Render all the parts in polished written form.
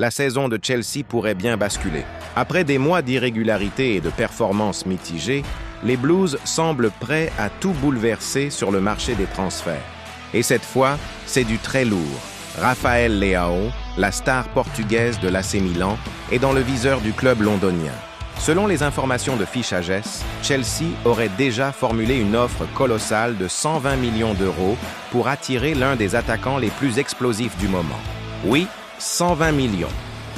la saison de Chelsea pourrait bien basculer. Après des mois d'irrégularité et de performances mitigées, les Blues semblent prêts à tout bouleverser sur le marché des transferts. Et cette fois, c'est du très lourd. Rafael Leão, la star portugaise de l'AC Milan, est dans le viseur du club londonien. Selon les informations de Fiche AGES, Chelsea aurait déjà formulé une offre colossale de 120 millions d'euros pour attirer l'un des attaquants les plus explosifs du moment. Oui, 120 millions.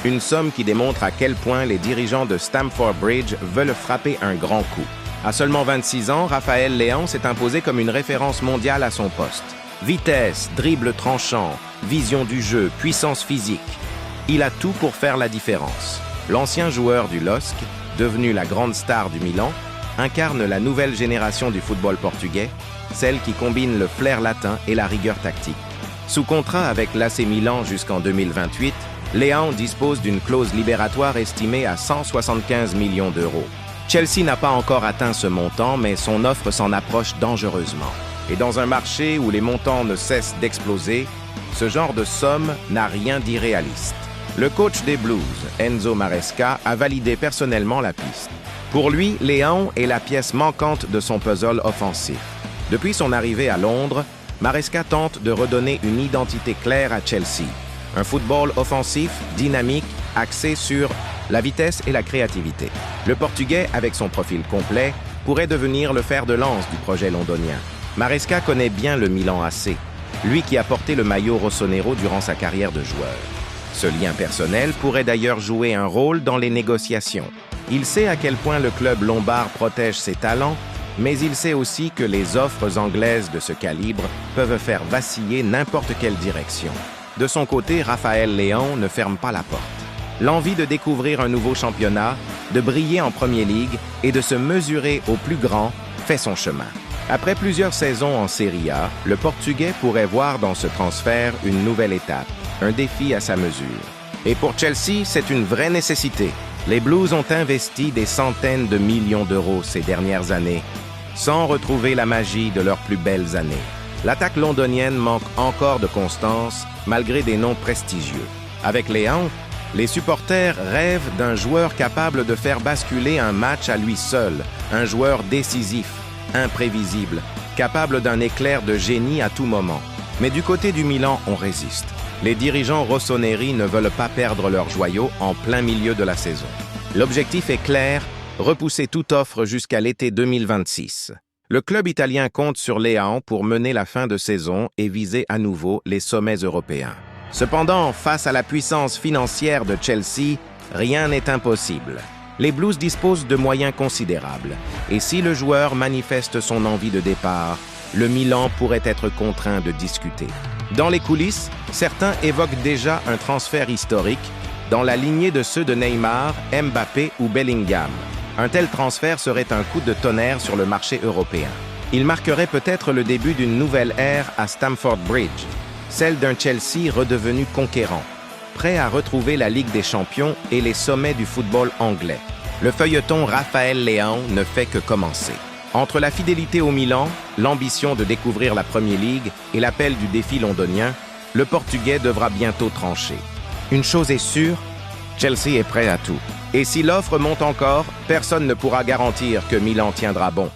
Une somme qui démontre à quel point les dirigeants de Stamford Bridge veulent frapper un grand coup. À seulement 26 ans, Rafael Leão s'est imposé comme une référence mondiale à son poste. Vitesse, dribble tranchant, vision du jeu, puissance physique. Il a tout pour faire la différence. L'ancien joueur du LOSC, devenu la grande star du Milan, incarne la nouvelle génération du football portugais, celle qui combine le flair latin et la rigueur tactique. Sous contrat avec l'AC Milan jusqu'en 2028, Leão dispose d'une clause libératoire estimée à 175 millions d'euros. Chelsea n'a pas encore atteint ce montant, mais son offre s'en approche dangereusement. Et dans un marché où les montants ne cessent d'exploser, ce genre de somme n'a rien d'irréaliste. Le coach des Blues, Enzo Maresca, a validé personnellement la piste. Pour lui, Leão est la pièce manquante de son puzzle offensif. Depuis son arrivée à Londres, Maresca tente de redonner une identité claire à Chelsea. Un football offensif, dynamique, axé sur la vitesse et la créativité. Le Portugais, avec son profil complet, pourrait devenir le fer de lance du projet londonien. Maresca connaît bien le Milan AC, lui qui a porté le maillot rossonero durant sa carrière de joueur. Ce lien personnel pourrait d'ailleurs jouer un rôle dans les négociations. Il sait à quel point le club lombard protège ses talents, mais il sait aussi que les offres anglaises de ce calibre peuvent faire vaciller n'importe quelle direction. De son côté, Rafael Leão ne ferme pas la porte. L'envie de découvrir un nouveau championnat, de briller en Premier League et de se mesurer au plus grand fait son chemin. Après plusieurs saisons en Serie A, le Portugais pourrait voir dans ce transfert une nouvelle étape, un défi à sa mesure. Et pour Chelsea, c'est une vraie nécessité. Les Blues ont investi des centaines de millions d'euros ces dernières années, sans retrouver la magie de leurs plus belles années. L'attaque londonienne manque encore de constance, malgré des noms prestigieux. Avec Leão, les supporters rêvent d'un joueur capable de faire basculer un match à lui seul, un joueur décisif, imprévisible, capable d'un éclair de génie à tout moment. Mais du côté du Milan, on résiste. Les dirigeants rossoneri ne veulent pas perdre leur joyau en plein milieu de la saison. L'objectif est clair, repousser toute offre jusqu'à l'été 2026. Le club italien compte sur Leão pour mener la fin de saison et viser à nouveau les sommets européens. Cependant, face à la puissance financière de Chelsea, rien n'est impossible. Les Blues disposent de moyens considérables, et si le joueur manifeste son envie de départ, le Milan pourrait être contraint de discuter. Dans les coulisses, certains évoquent déjà un transfert historique, dans la lignée de ceux de Neymar, Mbappé ou Bellingham. Un tel transfert serait un coup de tonnerre sur le marché européen. Il marquerait peut-être le début d'une nouvelle ère à Stamford Bridge, celle d'un Chelsea redevenu conquérant, prêt à retrouver la Ligue des Champions et les sommets du football anglais. Le feuilleton Rafael Leão ne fait que commencer. Entre la fidélité au Milan, l'ambition de découvrir la Premier League et l'appel du défi londonien, le Portugais devra bientôt trancher. Une chose est sûre, Chelsea est prêt à tout. Et si l'offre monte encore, personne ne pourra garantir que Milan tiendra bon.